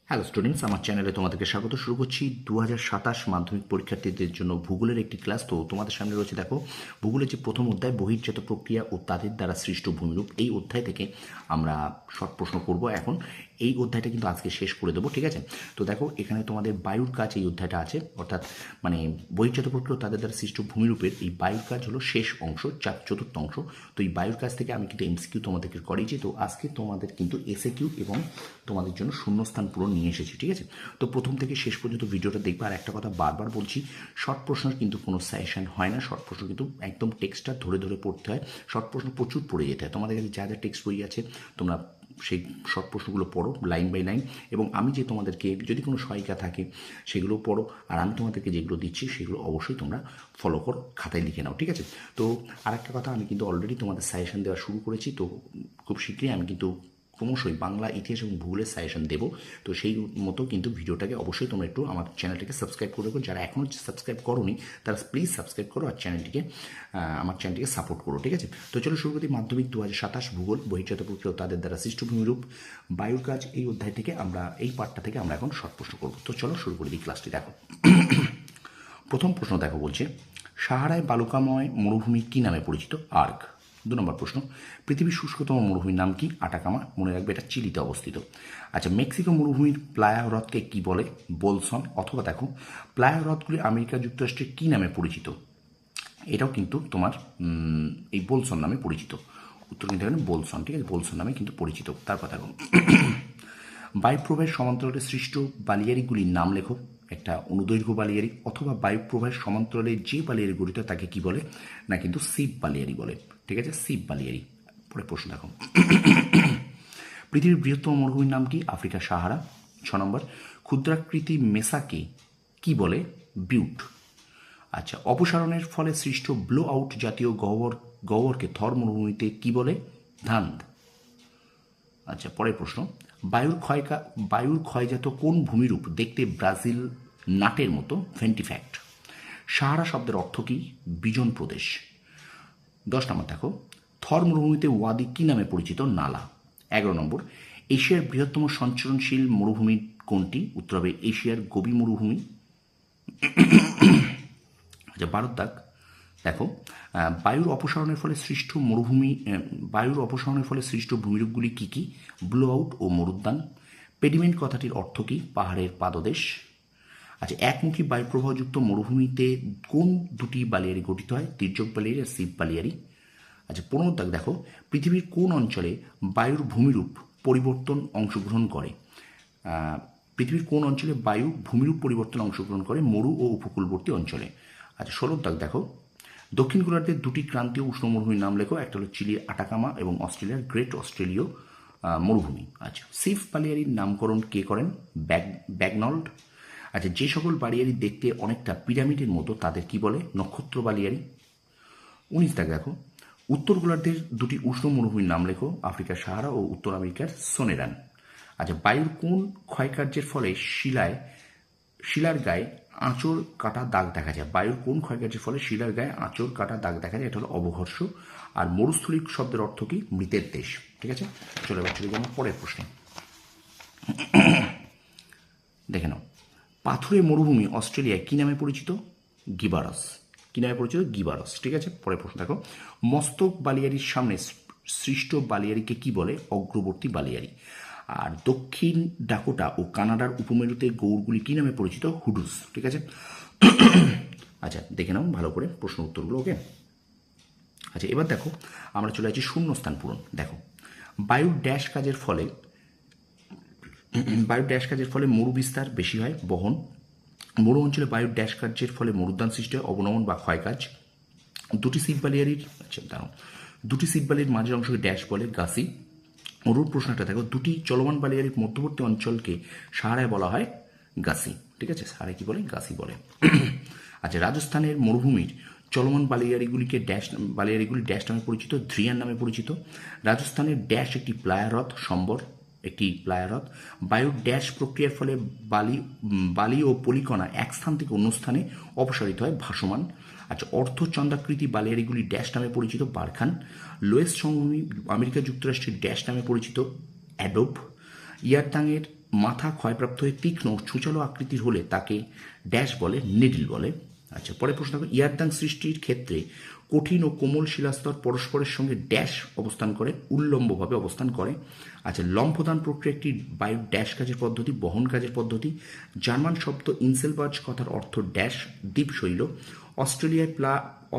Hello students, আমার চ্যানেলে তোমাদেরকে স্বাগত। শুরু করছি 2027 মাধ্যমিক পরীক্ষার্থীদের জন্য ভূগোলের একটি ক্লাস। তো তোমাদের সামনে রয়েছে দেখো ভূগোলের যে প্রথম অধ্যায় বহির্জাত প্রক্রিয়া ও তাদের দ্বারা সৃষ্ট ভূমিরূপ। এই অধ্যায় থেকে আমরা শর্ট প্রশ্ন করব। এখন এই অধ্যায়টা কিন্তু আজকে শেষ করে দেবো, ঠিক আছে? তো দেখো এখানে তোমাদের বায়ুর কাজ এই অধ্যায়টা আছে, অর্থাৎ মানে বহির্জাত প্রক্রিয়া ও তাদের দ্বারা সৃষ্ট ভূমিরূপের এই বায়ুর কাজ হলো শেষ অংশ, চতুর্থ অংশ। তো এই বায়ুর কাজ থেকে আমি কিন্তু এমসিকিউ তোমাদেরকে করিয়েছি। তো আজকে তোমাদের কিন্তু এসএকিউ এবং তোমাদের জন্য শূন্যস্থান পূরণ নিয়ে এসেছি, ঠিক আছে? তো প্রথম থেকে শেষ পর্যন্ত ভিডিওটা দেখবে। আর একটা কথা বারবার বলছি, শর্ট প্রশ্নের কিন্তু কোনো সাজেশন হয় না। শর্ট প্রশ্ন কিন্তু একদম টেক্সটটা ধরে ধরে পড়তে হয়। শর্ট প্রশ্ন প্রচুর পড়ে যেতে হয়। তোমাদের কাছে যা যা টেক্সট বই আছে তোমরা সেই শর্ট প্রশ্নগুলো পড়ো লাইন বাই লাইন, এবং আমি যে তোমাদেরকে যদি কোনো সহায়িকা থাকে সেগুলো পড়ো। আর আমি তোমাদেরকে যেগুলো দিচ্ছি সেগুলো অবশ্যই তোমরা ফলো করো, খাতায় লিখে নাও, ঠিক আছে? তো আর একটা কথা, আমি কিন্তু অলরেডি তোমাদের সাজেশন দেওয়া শুরু করেছি। তো খুব শীঘ্রই আমি কিন্তু ক্রমশই বাংলা, ইতিহাস এবং ভূগোলের সাজেশন দেবো। তো সেই মতো কিন্তু ভিডিওটাকে অবশ্যই তোমরা একটু আমার চ্যানেলটিকে সাবস্ক্রাইব করে রাখো। যারা এখনও সাবস্ক্রাইব করোনি তারা প্লিজ সাবস্ক্রাইব করো আর আমার চ্যানেলটিকে সাপোর্ট করো, ঠিক আছে? তো চলো শুরু করি। মাধ্যমিক 2027 ভূগোল, বহির্জাত প্রক্রিয়া ও তাদের দ্বারা সৃষ্ট ভূমিরূপ, বায়ুর কাজ, এই অধ্যায় থেকে আমরা এই পার্টটা থেকে আমরা এখন শর্ট প্রশ্ন করবো। তো চলো শুরু করে দিই ক্লাসটি। দেখো প্রথম প্রশ্ন দেখো, বলছে সাহারায় বালুকাময় মরুভূমি কি নামে পরিচিত? আর্ক। 2 নম্বর প্রশ্ন, পৃথিবীর শুষ্কতম মরুভূমির নাম কি? আটাকামা। মনে রাখবে এটা চিলিতে অবস্থিত। আচ্ছা, মেক্সিকো মরুভূমির প্লায়া হ্রদকে কি বলে? বলসন। অথবা দেখো প্লায়া হ্রদগুলি আমেরিকা যুক্তরাষ্ট্রে কি নামে পরিচিত? এটাও কিন্তু তোমার এই বলসন নামে পরিচিত। উত্তর কিন্তু এখানে বলসন, ঠিক আছে? বলসন নামে কিন্তু পরিচিত। তারপর দেখো বায়ুপ্রবাহের সমান্তরালে সৃষ্ট বালিয়ারিগুলির নাম লেখো। একটা অনুদৈর্ঘ্য বালিয়ারি অথবা বায়ুপ্রবাহের সমান্তরালে যে বালিয়ারি গঠিত তাকে কি বলে? না কিন্তু সিপ বালিয়ারি বলে, ঠিক আছে? সিপ বালিয়ারি। পরে প্রশ্ন দেখো, পৃথিবীর বৃহত্তম মরুভূমির নাম কি? আফ্রিকা সাহারা। 6 নম্বর, ক্ষুদ্রাকৃতি মেসাকে কি বলে? বিউট। আচ্ছা, অপসারণের ফলে সৃষ্ট ব্লো আউট জাতীয় গহ্বরকে থর মরুভূমিতে কি বলে? ধান্দ। আচ্ছা, পরের প্রশ্ন, বায়ুর ক্ষয়জাত কোন ভূমিরূপ দেখতে ব্রাজিল নাটের মতো? ভেন্টিফ্যাক্ট। সাহারা শব্দের অর্থ কি? বিজন প্রদেশ। 10 নম্বর দেখো, থর মরুভূমিতে ওয়াদি কি নামে পরিচিত? নালা। 11 নম্বর, এশিয়ার বৃহত্তম সঞ্চরণশীল মরুভূমি কোনটি? উত্তর হবে এশিয়ার গোবি মরুভূমি। আচ্ছা, 12 দাগ দেখো, বায়ুর অপসারণের ফলে সৃষ্ট ভূমিরূপগুলি কি কি? ব্লো আউট ও মরুদ্যান। পেডিমেন্ট কথাটির অর্থ কি? পাহাড়ের পাদদেশ। আচ্ছা, একমুখী বায়ুপ্রবাহযুক্ত মরুভূমিতে কোন দুটি বালিয়ারি গঠিত হয়? তির্যক বালিয়ারি আর সিপ বালিয়ারি। আচ্ছা, 15 দাগ দেখো, পৃথিবীর কোন অঞ্চলে বায়ুর ভূমিরূপ পরিবর্তন অংশগ্রহণ করে? পৃথিবীর কোন অঞ্চলে বায়ু ভূমিরূপ পরিবর্তন অংশগ্রহণ করে? মরু ও উপকূলবর্তী অঞ্চলে। আচ্ছা, 16 দাগ দেখো, দক্ষিণ গোলার্ধের দুটি ক্রান্তীয় উষ্ণ মরুভূমির নাম লেখো। একটা হলো চিলির আটাকামা এবং অস্ট্রেলিয়ার গ্রেট অস্ট্রেলীয় মরুভূমি। আচ্ছা, সিপ বালিয়ারির নামকরণ কে করেন? ব্যাগনল্ড। আচ্ছা, যে সকল বালিয়ারি দেখতে অনেকটা পিরামিডের মতো তাদের কি বলে? নক্ষত্র বালিয়ারি। 19 দাগ দেখো, উত্তর গোলার্ধের দুটি উষ্ণ মরুভূমির নাম লেখো। আফ্রিকার সাহারা ও উত্তর আমেরিকার সোনেরান। আচ্ছা, বায়ুর কোন ক্ষয়কার্যের ফলে শিলার গায়ে আঁচড় কাটা দাগ দেখা যায়? বায়ুর কোন ক্ষয়কার্যের ফলে শিলার গায়ে আঁচড় কাটা দাগ দেখা যায়? এটা হলো অবঘর্ষ। আর মরুস্থলী শব্দের অর্থ কি? মৃতের দেশ, ঠিক আছে? চলে যাবো পরের প্রশ্নে। দেখে নাও, পাথুরে মরুভূমি অস্ট্রেলিয়ায় কি নামে পরিচিত? গিবারস। কি নামে পরিচিত? গিবারস, ঠিক আছে? পরের প্রশ্ন দেখো, মস্তক বালিয়ারির সামনে সৃষ্ট বালিয়ারিকে কি বলে? অগ্রবর্তী বালিয়ারি। আর দক্ষিণ ডাকোটা ও কানাডার উপমেরুতে গৌড়গুলি কি নামে পরিচিত? হুডুস, ঠিক আছে? আচ্ছা, দেখে নাও ভালো করে প্রশ্ন উত্তরগুলো, ওকে? আচ্ছা, এবার দেখো আমরা চলে যাচ্ছি শূন্যস্থান পূরণ। দেখো, বায়ুর ড্যাশ কাজের ফলে মরু বিস্তার বেশি হয়, বহন। মরু অঞ্চলে বায়ুর ড্যাশ কার্যের ফলে মরুদ্যান সৃষ্টি হয়, অবনমন বা ক্ষয়কাজ। দুটি সিপ বালির মাঝের অংশকে ড্যাশ বলে? গাছি। মরুর প্রশ্নটা দেখো, দুটি চলমান বালিয়ারির মধ্যবর্তী অঞ্চলকে সাহারায় বলা হয় গাছি, ঠিক আছে? সাহারায় কি বলে? গাছি বলে। আচ্ছা, রাজস্থানের মরুভূমির চলমান বালিগুলি ড্যাশ নামে পরিচিত? ধ্রিয়ান নামে পরিচিত। রাজস্থানের ড্যাশ একটি প্লায়া হ্রদ, সম্বর একটি প্লায়া হ্রদ। বায়ুর ড্যাশ প্রক্রিয়ার ফলে বালি ও পলিকণা এক স্থান থেকে অন্য স্থানে অপসারিত হয়, ভাসমান। আচ্ছা, অর্ধচন্দ্রাকৃতি বালিয়ারিগুলি ড্যাশ নামে পরিচিত? বারখান। লোয়েস্ট সমভূমি আমেরিকা যুক্তরাষ্ট্রের ড্যাশ নামে পরিচিত? অ্যাডোব। মাথা ক্ষয়প্রাপ্ত হয়ে তীক্ষ্ণ ছুচালো আকৃতির হলে তাকে ড্যাশ বলে, নিডল বলে। আচ্ছা, পরে প্রশ্ন থাকবে ইয়ারদাং সৃষ্টির ক্ষেত্রে কঠিন ও কোমল শিলাস্তর পরস্পরের সঙ্গে ড্যাশ অবস্থান করে, উল্লম্বভাবে অবস্থান করে। আচ্ছা, লম্ফদান প্রক্রিয়া একটি বায়ুর ড্যাশ কাজের পদ্ধতি, বহন কাজের পদ্ধতি। জার্মান শব্দ ইনসেলবার্জ কথার অর্থ ড্যাশ, দ্বীপশৈল।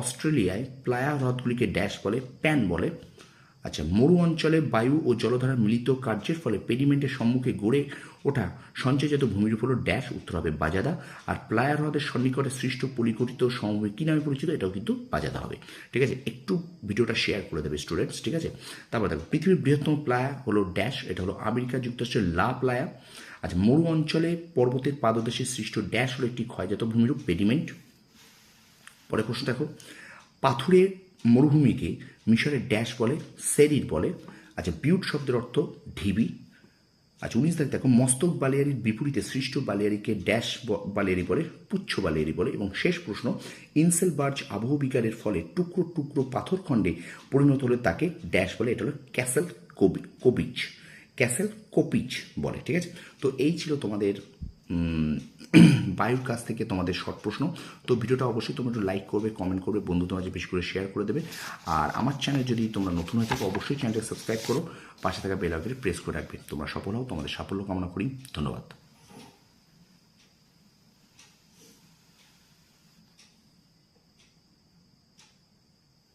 অস্ট্রেলিয়ায় প্লায়া হ্রদগুলিকে ড্যাশ বলে, প্যান বলে। আচ্ছা, মরু অঞ্চলে বায়ু ও জলধারার মিলিত কার্যের ফলে পেডিমেন্টের সম্মুখে গড়ে ওঠা সঞ্চয়জাত ভূমিরূপ হল ড্যাশ, উত্তর হবে বাজাদা। আর প্লায়া হ্রদের সন্নিকটে সৃষ্ট পলিগঠিত সমভূমি কী নামে পরিচিত, এটাও কিন্তু বাজাদা হবে। ঠিক আছে, একটু ভিডিওটা শেয়ার করে দেবে স্টুডেন্টস। ঠিক আছে, তারপর দেখো পৃথিবীর বৃহত্তম প্লায়া হলো ড্যাশ, এটা হলো আমেরিকা যুক্তরাষ্ট্রের লা প্লায়া। আচ্ছা, মরু অঞ্চলে পর্বতের পাদদেশে সৃষ্ট ড্যাশ হলো একটি ক্ষয়জাত ভূমিরূপ, পেডিমেন্ট। পরে প্রশ্ন দেখো, পাথুরে মরুভূমিকে মিশরের ড্যাশ বলে, সেরির বলে। আচ্ছা, বিউট শব্দের অর্থ ঢিবি। আচ্ছা, 19 তারিখ দেখো, মস্তক বালিয়ারির বিপরীতে সৃষ্ট বালিয়ারিকে ড্যাশ বালিয়ারি বলে, পুচ্ছ বালিয়ারি বলে। এবং শেষ প্রশ্ন, ইনসেলবার্জ আবহবিকারের ফলে টুকরো টুকরো পাথরখণ্ডে পরিণত হলে তাকে ড্যাশ বলে, এটা হলো ক্যাসেল কোপিচ, ক্যাসেল কোপিচ বলে। ঠিক আছে, তো এই ছিল তোমাদের বায়ুর কাছ থেকে তোমাদের শর্ট প্রশ্ন। তো ভিডিওটা অবশ্যই তোমরা একটু লাইক করবে, কমেন্ট করবে, বন্ধুদের মাঝে বেশি করে শেয়ার করে দেবে। আর আমার চ্যানেল যদি তোমরা নতুন হয়ে থাকো অবশ্যই চ্যানেলটা সাবস্ক্রাইব করো, পাশে থাকা বেল আইকনটি প্রেস করে রাখবে। তোমরা সফল হও, তোমাদের সাফল্য কামনা করি। ধন্যবাদ।